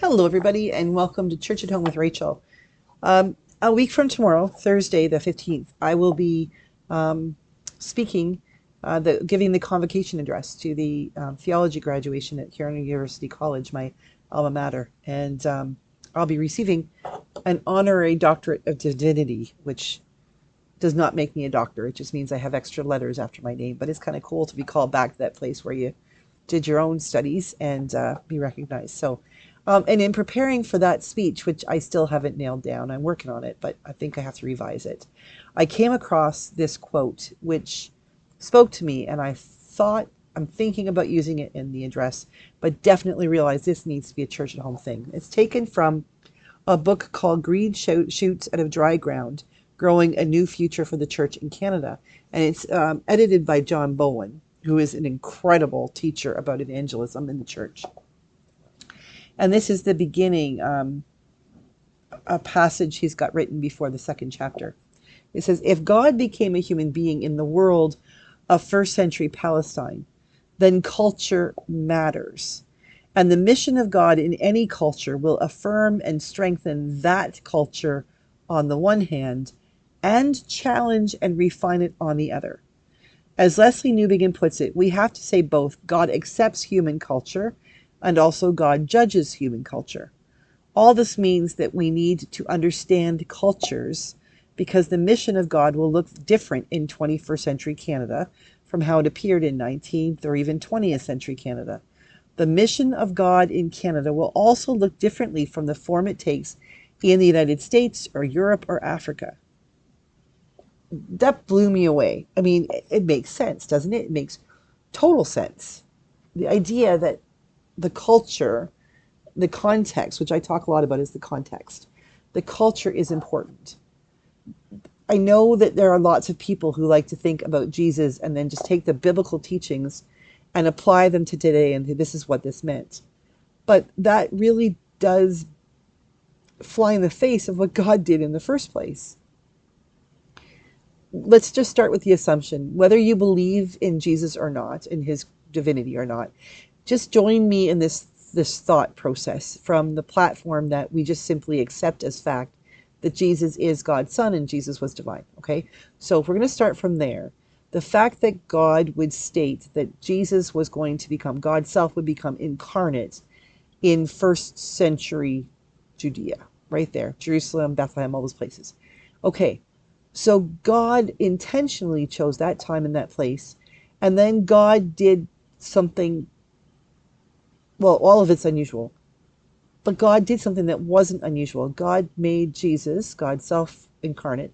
Hello, everybody, and welcome to Church at Home with Rachel. A week from tomorrow, Thursday the 15th, I will be speaking, giving the convocation address to the theology graduation at Huron University College, my alma mater. And I'll be receiving an honorary doctorate of divinity, which does not make me a doctor. It just means I have extra letters after my name. But it's kind of cool to be called back to that place where you did your own studies and be recognized. So, and in preparing for that speech, which I still haven't nailed down, I'm working on it, but I think I have to revise it. I came across this quote, which spoke to me, and I thought I'm thinking about using it in the address, but definitely realized this needs to be a church at home thing. It's taken from a book called Green Shoots Out of Dry Ground, Growing a New Future for the Church in Canada. And it's edited by John Bowen, who is an incredible teacher about evangelism in the church. And this is the beginning, a passage he's got written before the second chapter. It says, if God became a human being in the world of first century Palestine, then culture matters. And the mission of God in any culture will affirm and strengthen that culture on the one hand, and challenge and refine it on the other. As Leslie Newbigin puts it, we have to say both God accepts human culture and also God judges human culture. All this means that we need to understand cultures because the mission of God will look different in 21st century Canada from how it appeared in 19th or even 20th century Canada. The mission of God in Canada will also look differently from the form it takes in the United States or Europe or Africa. That blew me away. I mean, it makes sense, doesn't it? It makes total sense. The idea that the culture, the context, which I talk a lot about, is the context. The culture is important. I know that there are lots of people who like to think about Jesus and then just take the biblical teachings and apply them to today, and this is what this meant. But that really does fly in the face of what God did in the first place. Let's just start with the assumption, whether you believe in Jesus or not, in his divinity or not, just join me in this thought process from the platform that we just simply accept as fact that Jesus is God's son and Jesus was divine. Okay, so if we're going to start from there, the fact that God would state that Jesus was going to become, God's self would become incarnate in first century Judea, right there, Jerusalem, Bethlehem, all those places. Okay, so God intentionally chose that time and that place, and then God did something, well, all of it's unusual, but God did something that wasn't unusual. God made Jesus, God's self-incarnate,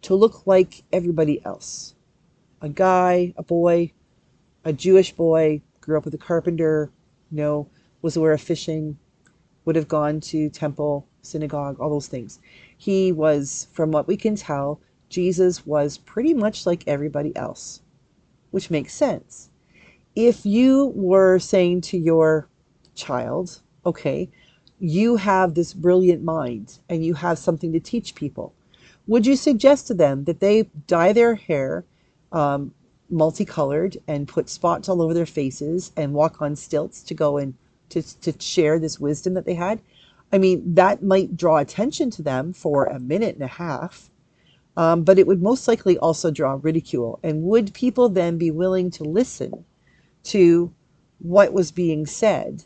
to look like everybody else. A guy, a boy, a Jewish boy, grew up with a carpenter, was aware of fishing, would have gone to temple, synagogue, all those things. He was, from what we can tell, Jesus was pretty much like everybody else, which makes sense. If you were saying to your child, okay, you have this brilliant mind and you have something to teach people, would you suggest to them that they dye their hair multicolored and put spots all over their faces and walk on stilts to go and to share this wisdom that they had? I mean, that might draw attention to them for a minute and a half, but it would most likely also draw ridicule. And would people then be willing to listen to what was being said?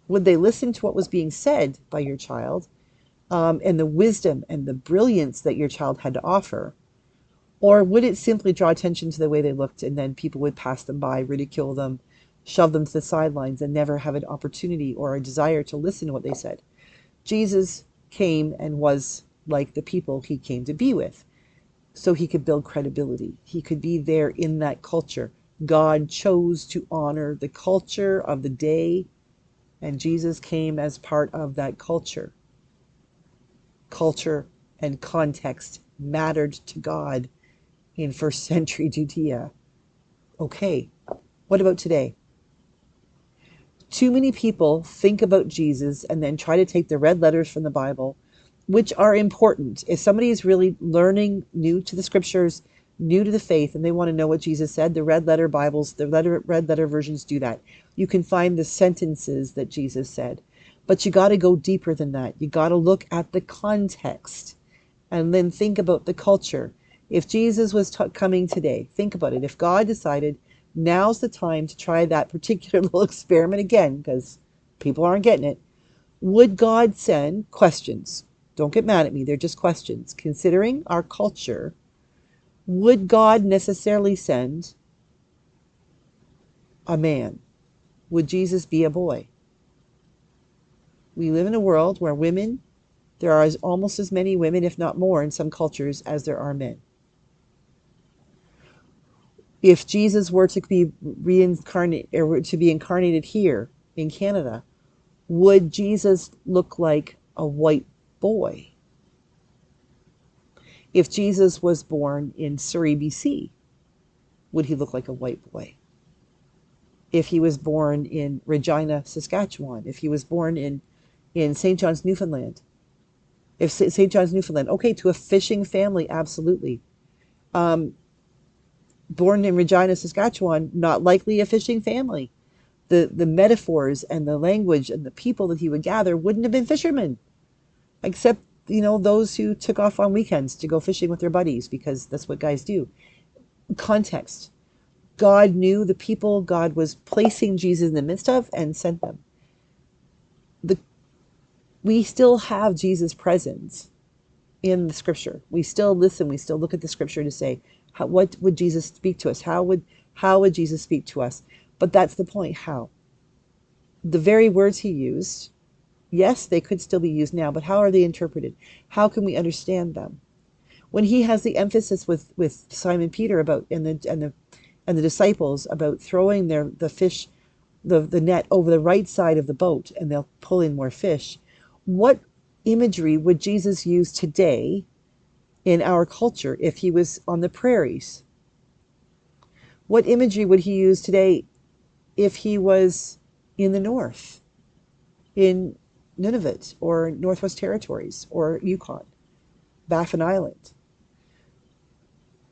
Would they listen to what was being said by your child, and the wisdom and the brilliance that your child had to offer? Or would it simply draw attention to the way they looked, and then people would pass them by, ridicule them, shove them to the sidelines, and never have an opportunity or a desire to listen to what they said? Jesus came and was like the people he came to be with, so he could build credibility. He could be there in that culture. God chose to honor the culture of the day, and Jesus came as part of that culture. Culture and context mattered to God in first century Judea. Okay, what about today? Too many people think about Jesus and then try to take the red letters from the Bible, which are important. If somebody is really learning new to the scriptures, new to the faith and they want to know what Jesus said, the red letter Bibles, the red letter versions do that. You can find the sentences that Jesus said. But you got to go deeper than that. You got to look at the context and then think about the culture. If Jesus was coming today, think about it. If God decided now's the time to try that particular little experiment again, because people aren't getting it, would God send questions? Don't get mad at me. They're just questions. Considering our culture, would God necessarily send a man? Would Jesus be a boy? We live in a world where women, there are almost as many women, if not more, in some cultures as there are men. If Jesus were to be reincarnated or to be incarnated here in Canada, would Jesus look like a white boy? If Jesus was born in Surrey, BC, would he look like a white boy? If he was born in Regina, Saskatchewan, if he was born in St. John's, Newfoundland, if St. John's, Newfoundland, okay, to a fishing family, absolutely. Born in Regina, Saskatchewan, not likely a fishing family. The metaphors and the language and the people that he would gather wouldn't have been fishermen, except, those who took off on weekends to go fishing with their buddies, because that's what guys do. Context. God knew the people God was placing Jesus in the midst of and sent them. We still have Jesus' presence in the scripture. We still listen. We still look at the scripture to say, what would Jesus speak to us? How would Jesus speak to us? But that's the point. How? The very words he used, yes, they could still be used now, but how are they interpreted? How can we understand them? When he has the emphasis with Simon Peter about and the disciples about throwing the fish, the net over the right side of the boat, and they'll pull in more fish. What imagery would Jesus use today in our culture if he was on the prairies? What imagery would he use today if he was in the north, in Nunavut or Northwest Territories or Yukon, Baffin Island?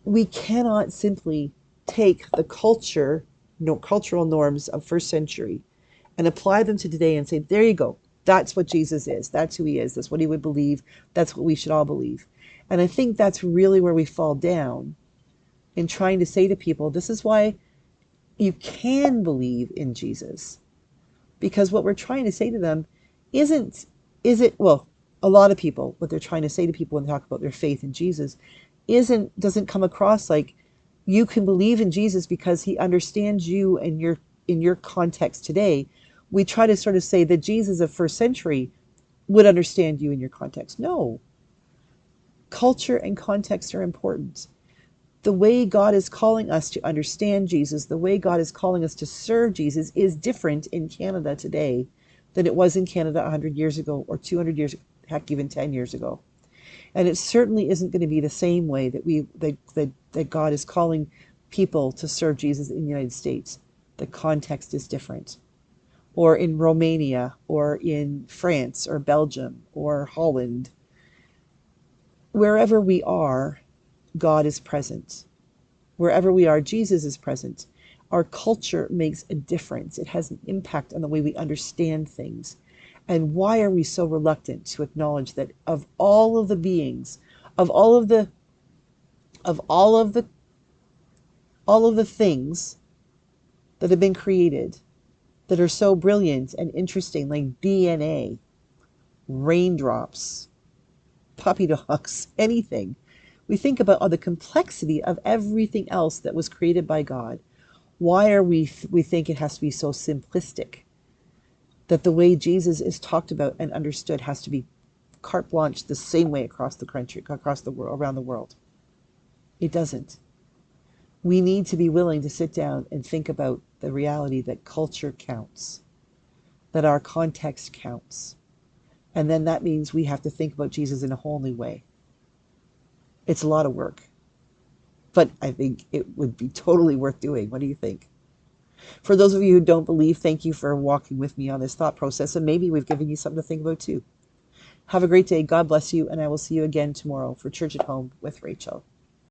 We cannot simply take the cultural norms of first century and apply them to today and say, there you go. That's what Jesus is. That's who he is. That's what he would believe. That's what we should all believe. And I think that's really where we fall down in trying to say to people, this is why you can believe in Jesus. Because what we're trying to say to them a lot of people, what they're trying to say to people when they talk about their faith in Jesus doesn't come across like you can believe in Jesus because he understands you and in your context today. We try to sort of say that Jesus of first century would understand you in your context. No. Culture and context are important. The way God is calling us to understand Jesus, the way God is calling us to serve Jesus is different in Canada today than it was in Canada 100 years ago or 200 years, heck, even 10 years ago. And it certainly isn't going to be the same way that God is calling people to serve Jesus in the United States. The context is different. Or in Romania, or in France, or Belgium, or Holland. Wherever we are, God is present. Wherever we are, Jesus is present. Our culture makes a difference. It has an impact on the way we understand things. And why are we so reluctant to acknowledge that of all of the beings, of all of the things that have been created that are so brilliant and interesting, like DNA, raindrops, puppy dogs, anything. We think about the complexity of everything else that was created by God. Why are we think it has to be so simplistic? That the way Jesus is talked about and understood has to be carte blanche the same way across the country, across the world, around the world. It doesn't. We need to be willing to sit down and think about the reality that culture counts, that our context counts. And then that means we have to think about Jesus in a whole new way. It's a lot of work, but I think it would be totally worth doing. What do you think? For those of you who don't believe, thank you for walking with me on this thought process, and maybe we've given you something to think about too. Have a great day. God bless you, and I will see you again tomorrow for Church at Home with Rachel.